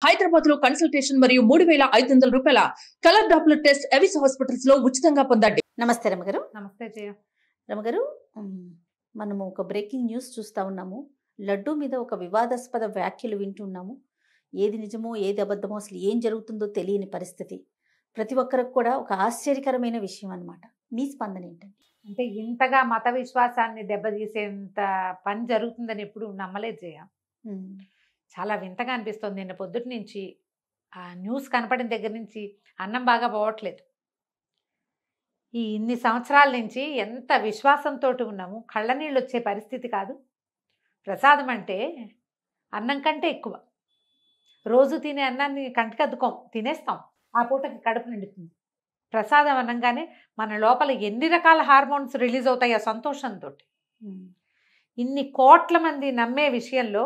హైదరాబాద్ లో కన్సల్టేషన్ మరియు 3,500 రూపాయల colour Doppler test Avis hospitals లో ఉచితంగా పొందండి. నమస్తే రమగారు. నమస్తే జయ. రమగారు, మనము ఒక బ్రేకింగ్ న్యూస్ చూస్తూ ఉన్నాము. లడ్డు మీద ఒక వివాదాస్పద వ్యాఖ్యలు వింటున్నాము. ఏది నిజమో ఏది అబద్ధమో అసలు ఏం జరుగుతుందో తెలియని పరిస్థితి. ప్రతి ఒక్కరికి కూడా ఒక ఆశ్చర్యకరమైన విషయం అన్నమాట. మీ స్పందన ఏంటండి? అంటే ఇంతగా మత విశ్వాసాన్ని దెబ్బతీసేంత పని జరుగుతుందని ఎప్పుడు నమ్మలేదు జయ. చాలా వింతగా అనిపిస్తుంది. నిన్న పొద్దుటి నుంచి ఆ న్యూస్ కనపడిన దగ్గర నుంచి అన్నం బాగా పోవట్లేదు. ఈ ఇన్ని సంవత్సరాల నుంచి ఎంత విశ్వాసంతో ఉన్నాము. కళ్ళ నీళ్ళు వచ్చే పరిస్థితి కాదు. ప్రసాదం అంటే అన్నం కంటే ఎక్కువ. రోజు తినే అన్నాన్ని కంటికద్దుకోం, తినేస్తాం. ఆ పూటకి కడుపు నిండుతుంది. ప్రసాదం అనగానే మన లోపల ఎన్ని రకాల హార్మోన్స్ రిలీజ్ అవుతాయో సంతోషంతో. ఇన్ని కోట్ల మంది నమ్మే విషయంలో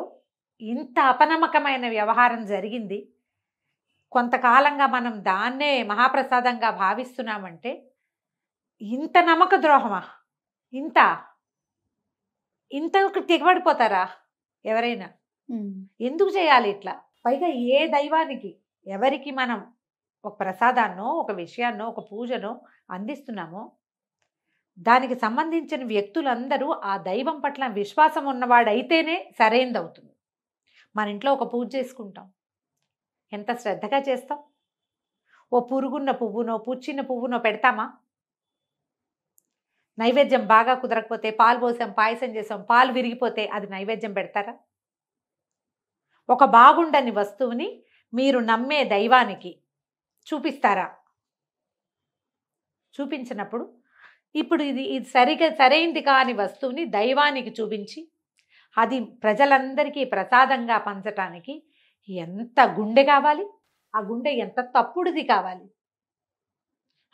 ఇంత అపనమ్మకమైన వ్యవహారం జరిగింది. కొంతకాలంగా మనం దాన్నే మహాప్రసాదంగా భావిస్తున్నామంటే ఇంత నమ్మక ద్రోహమా? ఇంత తెగబడిపోతారా ఎవరైనా? ఎందుకు చేయాలి ఇట్లా? పైగా ఏ దైవానికి ఎవరికి మనం ఒక ప్రసాదాన్నో ఒక విషయాన్నో ఒక పూజనో అందిస్తున్నామో దానికి సంబంధించిన వ్యక్తులందరూ ఆ దైవం పట్ల విశ్వాసం ఉన్నవాడైతేనే సరైనది అవుతుంది. మన ఇంట్లో ఒక పూజ చేసుకుంటాం, ఎంత శ్రద్ధగా చేస్తాం. ఓ పురుగున్న పువ్వునో పుచ్చిన పువ్వునో పెడతామా? నైవేద్యం బాగా కుదరకపోతే పాలు పోసాం, పాయసం చేసాం, పాలు విరిగిపోతే అది నైవేద్యం పెడతారా? ఒక బాగుండని వస్తువుని మీరు నమ్మే దైవానికి చూపిస్తారా? చూపించినప్పుడు ఇప్పుడు ఇది సరైంది కాని వస్తువుని దైవానికి చూపించి అది ప్రజలందరికీ ప్రసాదంగా పంచటానికి ఎంత గుండె కావాలి? ఆ గుండె ఎంత తప్పుడుది కావాలి?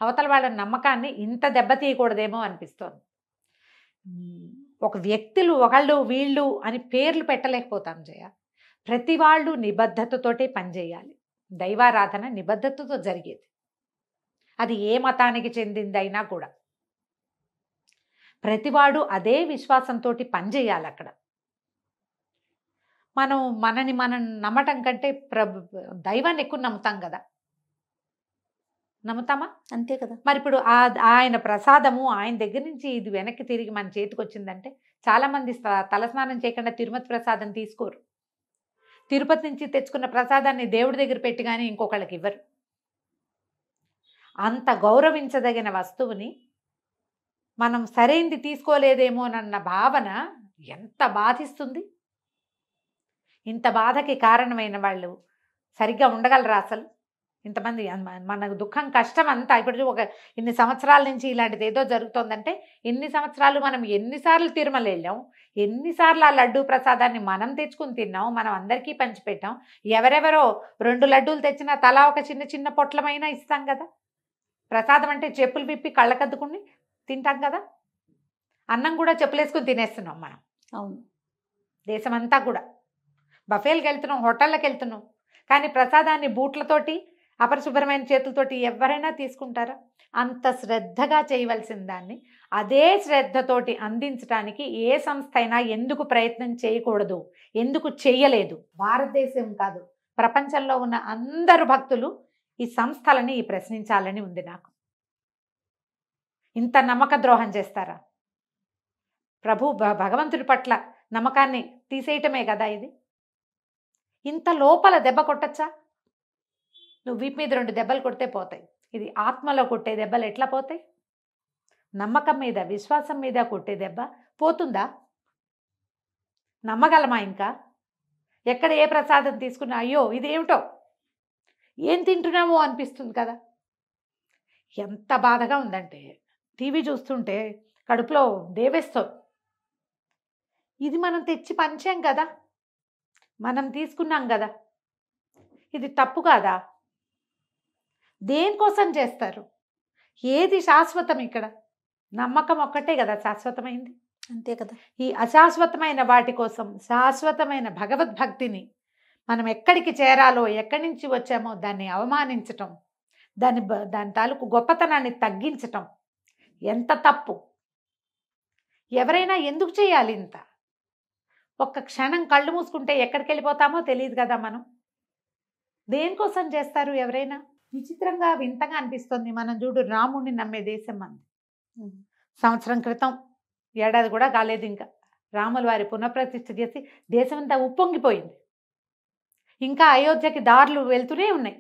అవతల వాళ్ళ నమ్మకాన్ని ఇంత దెబ్బతీయకూడదేమో అనిపిస్తోంది. ఒక వ్యక్తులు ఒకళ్ళు వీళ్ళు అని పేర్లు పెట్టలేకపోతాం జయ. ప్రతి వాళ్ళు నిబద్ధతతోటే పనిచేయాలి. దైవారాధన నిబద్ధతతో జరిగేది. అది ఏ మతానికి చెందిందైనా కూడా ప్రతివాడు అదే విశ్వాసంతో పనిచేయాలి. అక్కడ మనం నమ్మటం కంటే దైవాన్ని ఎక్కువ నమ్ముతాం కదా. నమ్ముతామా? అంతే కదా. మరి ఇప్పుడు ఆయన ప్రసాదము ఆయన దగ్గర నుంచి ఇది వెనక్కి తిరిగి మన చేతికి వచ్చిందంటే చాలామంది తలస్నానం చేయకుండా తిరుపతి ప్రసాదం తీసుకోరు. తిరుపతి నుంచి తెచ్చుకున్న ప్రసాదాన్ని దేవుడి దగ్గర పెట్టి కానీ ఇంకొకళ్ళకి ఇవ్వరు. అంత గౌరవించదగిన వస్తువుని మనం సరైంది తీసుకోలేదేమోనన్న భావన ఎంత బాధిస్తుంది. ఇంత బాధకి కారణమైన వాళ్ళు సరిగ్గా ఉండగలరా అసలు? ఇంతమంది మన దుఃఖం కష్టం అంతా ఇప్పుడు ఒక ఇన్ని సంవత్సరాల నుంచి ఇలాంటిది ఏదో జరుగుతోందంటే ఇన్ని సంవత్సరాలు మనం ఎన్నిసార్లు తిరుమల వెళ్ళాం, ఎన్నిసార్లు ఆ లడ్డూ ప్రసాదాన్ని మనం తెచ్చుకుని తిన్నాం, మనం అందరికీ పంచిపెట్టాం. ఎవరెవరో 2 లడ్డూలు తెచ్చినా తలా ఒక చిన్న చిన్న పొట్లమైనా ఇస్తాం కదా. ప్రసాదం అంటే చెప్పులు విప్పి కళ్ళకద్దుకుని తింటాం కదా. అన్నం కూడా చెప్పులేసుకుని తినేస్తున్నాం మనం. అవును, దేశమంతా కూడా బఫేలకు వెళ్తున్నాం, హోటళ్ళకి వెళ్తున్నాం. కానీ ప్రసాదాన్ని బూట్లతోటి అపరిశుభ్రమైన చేతులతోటి ఎవరైనా తీసుకుంటారా? అంత శ్రద్ధగా చేయవలసిన దాన్ని అదే శ్రద్ధతోటి అందించడానికి ఏ సంస్థ అయినా ఎందుకు ప్రయత్నం చేయకూడదు? ఎందుకు చెయ్యలేదు? భారతదేశం కాదు, ప్రపంచంలో ఉన్న అందరు భక్తులు ఈ సంస్థలని ప్రశ్నించాలని ఉంది నాకు. ఇంత నమ్మక ద్రోహం చేస్తారా? భగవంతుడి పట్ల నమ్మకాన్ని తీసేయటమే కదా ఇది. ఇంత లోపల దెబ్బ కొట్టచ్చా? నువ్వు వీపు మీద 2 దెబ్బలు కొడితే పోతాయి. ఇది ఆత్మలో కొట్టే దెబ్బలు ఎట్లా పోతాయి? నమ్మకం మీద విశ్వాసం మీద కొట్టే దెబ్బ పోతుందా? నమ్మగలమా? ఇంకా ఎక్కడ ఏ ప్రసాదం తీసుకున్నా అయ్యో ఇదేమిటో ఏం తింటున్నామో అనిపిస్తుంది కదా. ఎంత బాధగా ఉందంటే టీవీ చూస్తుంటే కడుపులో దేవేస్తుంది. ఇది మనం తెచ్చి పంచాం కదా, మనం తీసుకున్నాం కదా, ఇది తప్పు కాదా? దేనికోసం చేస్తారు? ఏది శాశ్వతం ఇక్కడ? నమ్మకం ఒక్కటే కదా శాశ్వతమైంది. అంతే కదా. ఈ అశాశ్వతమైన వాటి కోసం శాశ్వతమైన భగవద్భక్తిని మనం ఎక్కడికి చేరాలో, ఎక్కడి నుంచి వచ్చామో దాన్ని అవమానించటం, దాని తాలూకు గొప్పతనాన్ని తగ్గించటం ఎంత తప్పు. ఎవరైనా ఎందుకు చేయాలి ఇంత? ఒక్క క్షణం కళ్ళు మూసుకుంటే ఎక్కడికి వెళ్ళిపోతామో తెలియదు కదా మనం. దేనికోసం చేస్తారు ఎవరైనా? విచిత్రంగా వింతగా అనిపిస్తుంది. మనం చూడు, రాముడిని నమ్మే దేశం మనది. సంవత్సరం క్రితం, ఏడాది కూడా కాలేదు ఇంకా, రాముల వారి పునఃప్రతిష్ఠ చేసి దేశం అంతా ఉప్పొంగిపోయింది. ఇంకా అయోధ్యకి దారులు వెళ్తూనే ఉన్నాయి.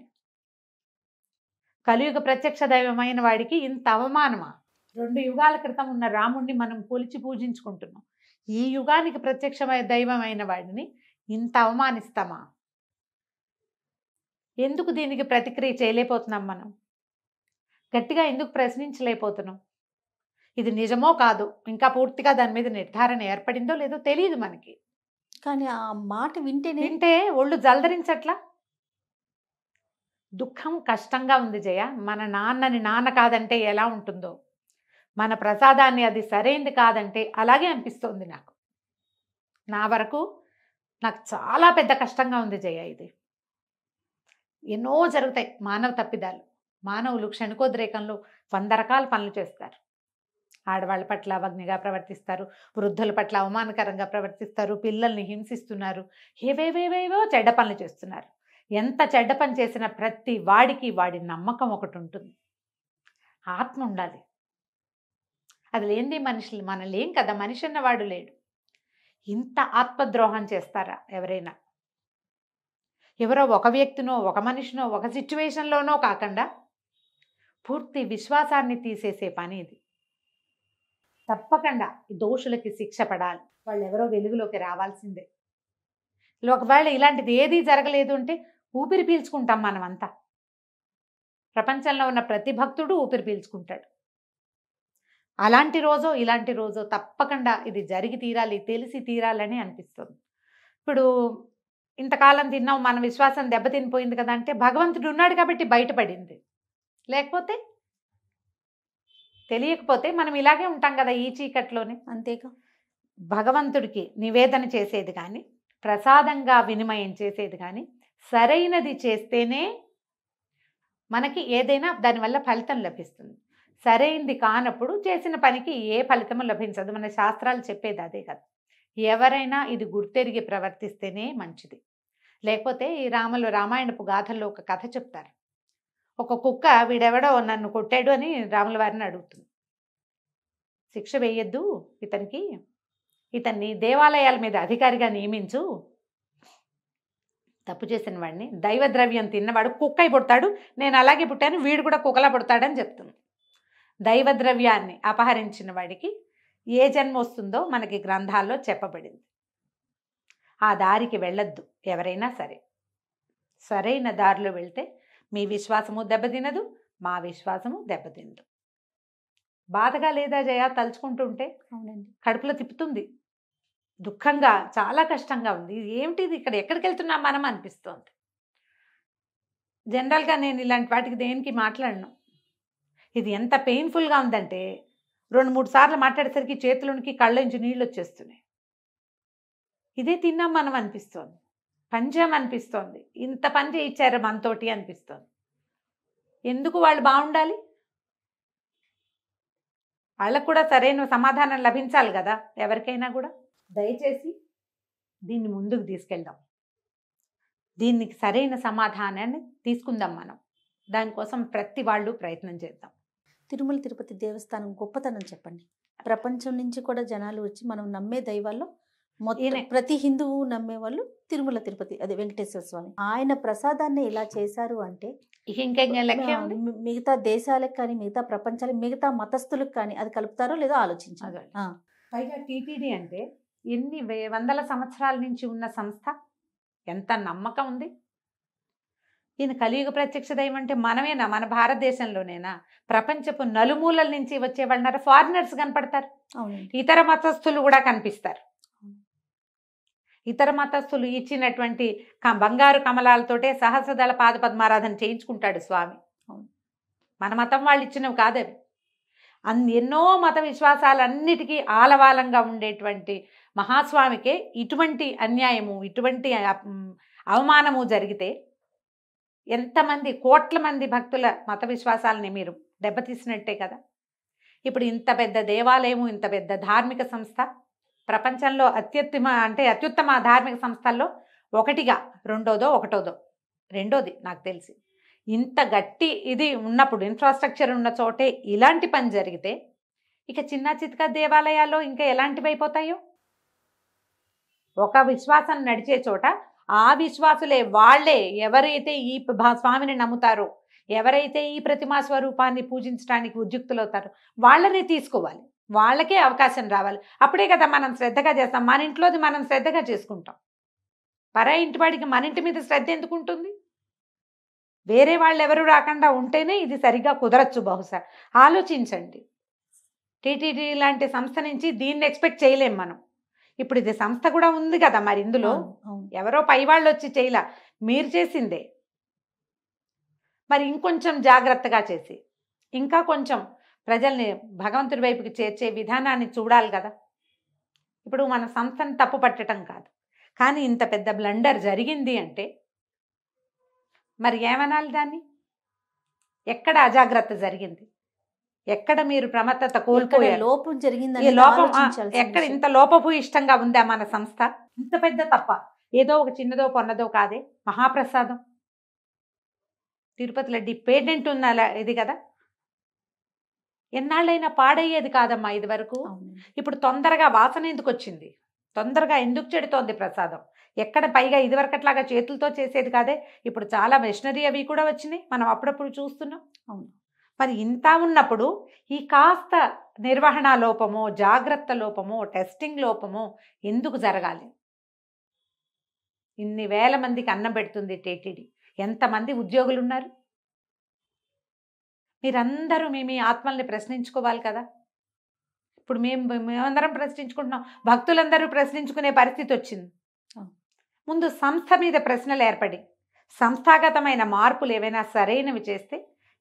కలియుగ ప్రత్యక్ష దైవమైన వాడికి ఇంత అవమానమా? 2 యుగాల క్రితం ఉన్న రాముడిని మనం కొలిచి పూజించుకుంటున్నాం. ఈ యుగానికి ప్రత్యక్ష దైవమైన వాడిని ఇంత అవమానిస్తామా? ఎందుకు దీనికి ప్రతిక్రియ చేయలేకపోతున్నాం? మనం గట్టిగా ఎందుకు ప్రశ్నించలేకపోతున్నాం? ఇది నిజమో కాదు, ఇంకా పూర్తిగా దాని మీద నిర్ధారణ ఏర్పడిందో లేదో తెలియదు మనకి. కానీ ఆ మాట వింటే ఒళ్ళు జలదరించట్లా? దుఃఖం కష్టంగా ఉంది జయ. మన నాన్నని నాన్న కాదంటే ఎలా ఉంటుందో, మన ప్రసాదాన్ని అది సరైంది కాదంటే అలాగే అనిపిస్తోంది నాకు. నా వరకు నాకు చాలా పెద్ద కష్టంగా ఉంది జయ. ఇది ఎన్నో జరుగుతాయి మానవ తప్పిదాలు. మానవులు క్షణికోద్రేకంలో 100 రకాల పనులు చేస్తారు. ఆడవాళ్ళ పట్ల అవజ్ఞగా ప్రవర్తిస్తారు, వృద్ధుల పట్ల అవమానకరంగా ప్రవర్తిస్తారు, పిల్లల్ని హింసిస్తున్నారు, ఏవేవేవేవో చెడ్డ పనులు చేస్తున్నారు. ఎంత చెడ్డ పని చేసినా ప్రతి వాడికి వాడి నమ్మకం ఒకటి ఉంటుంది, ఆత్మ ఉండాలి. అది లేనిది మనుషులు మన లేం కదా, మనిషి అన్నవాడు లేడు. ఇంత ఆత్మద్రోహం చేస్తారా ఎవరైనా? ఎవరో ఒక వ్యక్తినో, ఒక మనిషినో, ఒక సిచ్యువేషన్లోనో కాకుండా పూర్తి విశ్వాసాన్ని తీసేసే పని ఇది. తప్పకుండా ఈ దోషులకి శిక్ష పడాలి. వాళ్ళు ఎవరో వెలుగులోకి రావాల్సిందే. ఒకవేళ ఇలాంటిది ఏదీ జరగలేదు అంటే ఊపిరి పీల్చుకుంటాం మనమంతా. ప్రపంచంలో ఉన్న ప్రతి భక్తుడు ఊపిరి పీల్చుకుంటాడు. అలాంటి రోజో ఇలాంటి రోజో తప్పకుండా ఇది జరిగి తీరాలి, తెలిసి తీరాలని అనిపిస్తుంది. ఇప్పుడు ఇంతకాలం తిన్నాం, మన విశ్వాసం దెబ్బతినిపోయింది కదా అంటే భగవంతుడు ఉన్నాడు కాబట్టి బయటపడింది. లేకపోతే తెలియకపోతే మనం ఇలాగే ఉంటాం కదా ఈ చీకట్లోనే. అంతేగా. భగవంతుడికి నివేదన చేసేది కానీ, ప్రసాదంగా వినిమయం చేసేది కానీ, సరైనది చేస్తేనే మనకి ఏదైనా దానివల్ల ఫలితం లభిస్తుంది. సరైంది కానప్పుడు చేసిన పనికి ఏ ఫలితము లభించదు. మన శాస్త్రాలు చెప్పేది అదే కదా. ఎవరైనా ఇది గుర్తెరిగి ప్రవర్తిస్తేనే మంచిది. లేకపోతే ఈ రామాయణపు గాథల్లో ఒక కథ చెప్తారు. ఒక కుక్క వీడెవడో నన్ను కొట్టాడు అని రాముల వారిని అడుగుతుంది. శిక్ష వేయద్దు ఇతనికి, ఇతన్ని దేవాలయాల మీద అధికారిగా నియమించు, తప్పు చేసిన వాడిని, దైవ ద్రవ్యం తిన్నవాడు కుక్కై పుడతాడు, నేను అలాగే పుట్టాను, వీడు కూడా కుక్కలా పుడతాడని చెప్తుంది. దైవ ద్రవ్యాన్ని అపహరించిన వాడికి ఏ జన్మ వస్తుందో మనకి గ్రంథాల్లో చెప్పబడింది. ఆ దారికి వెళ్ళొద్దు ఎవరైనా సరే. సరైన దారిలో వెళ్తే మీ విశ్వాసము దెబ్బతినదు, మా విశ్వాసము దెబ్బతినదు. బాధగా లేదా జయ తలుచుకుంటుంటే? అవునండి. కడుపులో తిప్పుతుంది, దుఃఖంగా, చాలా కష్టంగా ఉంది. ఏమిటిది, ఇక్కడ ఎక్కడికి వెళ్తున్నాం మనం అనిపిస్తోంది. జనరల్గా నేను ఇలాంటి వాటికి దేనికి మాట్లాడను. ఇది ఎంత పెయిన్ఫుల్గా ఉందంటే 2-3 సార్లు మాట్లాడేసరికి చేతులోనికి కళ్ళలోంచి నీళ్ళు వచ్చేస్తున్నాయి. ఇదే తిన్నాం మనం అనిపిస్తోంది, పంచాం అనిపిస్తోంది, ఇంత పని చేయించారు మనతోటి అనిపిస్తోంది. ఎందుకు వాళ్ళు బాగుండాలి? వాళ్ళకు కూడా సరైన సమాధానం లభించాలి కదా ఎవరికైనా కూడా. దయచేసి దీన్ని ముందుకు తీసుకెళ్దాం, దీనికి సరైన సమాధానాన్ని తీసుకుందాం మనం. దానికోసం ప్రతి వాళ్ళు ప్రయత్నం చేద్దాం. తిరుమల తిరుపతి దేవస్థానం గొప్పతనం చెప్పండి. ప్రపంచం నుంచి కూడా జనాలు వచ్చి మనం నమ్మే దైవాల్లో మొత్తం ప్రతి హిందువు నమ్మేవాళ్ళు తిరుమల తిరుపతి, అదే వెంకటేశ్వర స్వామి. ఆయన ప్రసాదాన్ని ఇలా చేశారు అంటే మిగతా దేశాలకు కానీ, మిగతా ప్రపంచాలకు, మిగతా మతస్థులకు కానీ అది కలుపుతారో లేదో ఆలోచించాలి. పైగా టీటీడీ అంటే ఎన్ని వందల సంవత్సరాల నుంచి ఉన్న సంస్థ, ఎంత నమ్మకం ఉంది. ఈయన కలియుగ ప్రత్యక్ష దైవం అంటే మనమేనా, మన భారతదేశంలోనేనా? ప్రపంచపు నలుమూలల నుంచి వచ్చే వాళ్ళ ఫారినర్స్ కనపడతారు, ఇతర మతస్థులు కూడా కనిపిస్తారు. ఇతర మతస్థులు ఇచ్చినటువంటి బంగారు కమలాలతోటే సహస్రదళ పాద పద్మారాధన చేయించుకుంటాడు స్వామి. మన మతం వాళ్ళు ఇచ్చినవి కాదవి. ఎన్నో మత విశ్వాసాలన్నిటికీ ఆలవాలంగా ఉండేటువంటి మహాస్వామికే ఇటువంటి అన్యాయము, ఇటువంటి అవమానము జరిగితే ఎంతమంది కోట్ల మంది భక్తుల మత విశ్వాసాలని మీరు దెబ్బతీసినట్టే కదా. ఇప్పుడు ఇంత పెద్ద దేవాలయము, ఇంత పెద్ద ధార్మిక సంస్థ, ప్రపంచంలో అత్యుత్తమ ధార్మిక సంస్థల్లో ఒకటిగా, రెండోదో ఒకటోదో రెండోది నాకు తెలిసి ఇంత గట్టి ఇది ఉన్నప్పుడు, ఇన్ఫ్రాస్ట్రక్చర్ ఉన్న చోటే ఇలాంటి పని జరిగితే ఇక చిన్న చితక దేవాలయాల్లో ఇంకా ఎలాంటివి అయిపోతాయో. ఒక విశ్వాసం నడిచే చోట ఆ విశ్వాసులే వాళ్ళే ఎవరైతే ఈ స్వామిని నమ్ముతారో, ఎవరైతే ఈ ప్రతిమా స్వరూపాన్ని పూజించడానికి ఉద్యుక్తులవుతారో వాళ్ళనే తీసుకోవాలి, వాళ్ళకే అవకాశం రావాలి. అప్పుడే కదా మనం శ్రద్ధగా చేస్తాం. మన ఇంట్లోది మనం శ్రద్ధగా చేసుకుంటాం. పరా ఇంటి వాడికి మన ఇంటి మీద శ్రద్ధ ఎందుకు ఉంటుంది? వేరే వాళ్ళు ఎవరు రాకుండా ఉంటేనే ఇది సరిగ్గా కుదరచ్చు బహుశా. ఆలోచించండి. టీటీడీ లాంటి సంస్థ నుంచి దీన్ని ఎక్స్పెక్ట్ చేయలేం మనం. ఇప్పుడు ఇది సంస్థ కూడా ఉంది కదా, మరి ఇందులో ఎవరో పై వాళ్ళు వచ్చి చేయలా, మీరు చేసిందే. మరి ఇంకొంచెం జాగ్రత్తగా చేసి ఇంకా కొంచెం ప్రజల్ని భగవంతుడి వైపుకి చేర్చే విధానాన్ని చూడాలి కదా. ఇప్పుడు మన సంస్థను తప్పు పట్టడం కాదు, కానీ ఇంత పెద్ద బ్లండర్ జరిగింది అంటే మరి ఏమనాలి దాన్ని? ఎక్కడ అజాగ్రత్త జరిగింది? ఎక్కడ మీరు ప్రమత్తత కోల్పోయారు? లోపం జరిగింది. ఈ లోపం ఎక్కడ? ఇంత లోపపు ఇష్టంగా ఉందా మన సంస్థ? ఇంత పెద్ద తప్ప ఏదో ఒక చిన్నదో పొన్నదో కాదే. మహాప్రసాదం తిరుపతి లడ్డి పేటెంట్ ఉన్న ఇది కదా, ఎన్నాళ్ళైనా పాడయ్యేది కాదమ్మా ఇది వరకు. ఇప్పుడు తొందరగా వాసన ఎందుకు వచ్చింది? తొందరగా ఎందుకు చెడుతోంది ప్రసాదం? ఎక్కడ? పైగా ఇదివరకట్లాగా చేతులతో చేసేది కాదే, ఇప్పుడు చాలా మెషినరీ అవి కూడా వచ్చినాయి, మనం అప్పుడప్పుడు చూస్తున్నాం. అవును. మరి ఇంత ఉన్నప్పుడు ఈ కాస్త నిర్వహణ లోపమో, జాగ్రత్త లోపమో, టెస్టింగ్ లోపమో ఎందుకు జరగాలి? ఇన్ని వేల మందికి అన్నం పెడుతుంది టీటీడీ. ఎంతమంది ఉద్యోగులు ఉన్నారు? మీరందరూ మీ ఆత్మల్ని ప్రశ్నించుకోవాలి కదా. ఇప్పుడు మేమందరం ప్రశ్నించుకుంటున్నాం, భక్తులందరూ ప్రశ్నించుకునే పరిస్థితి వచ్చింది. ముందు సంస్థ మీద ప్రశ్నలు ఏర్పడి సంస్థాగతమైన మార్పులు ఏవైనా సరైనవి చేస్తే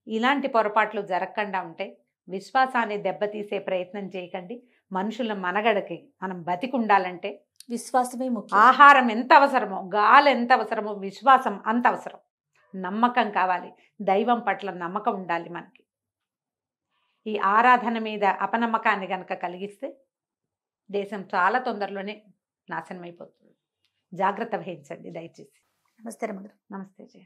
ఇలాంటి పొరపాట్లు జరగకుండా ఉంటాయి. విశ్వాసాన్ని దెబ్బతీసే ప్రయత్నం చేయకండి. మనుషుల మనగడకి మనం బతికుండాలంటే విశ్వాసమే ముఖ్యం. ఆహారం ఎంత అవసరమో, గాలి ఎంత అవసరమో, విశ్వాసం అంత అవసరం. నమ్మకం కావాలి, దైవం పట్ల నమ్మకం ఉండాలి మనకి. ఈ ఆరాధన మీద అపనమ్మకాన్ని కనుక కలిగిస్తే దేశం చాలా తొందరలోనే నాశనం అయిపోతుంది. జాగ్రత్త వహించండి దయచేసి. నమస్తే రమగారు. నమస్తే జయ.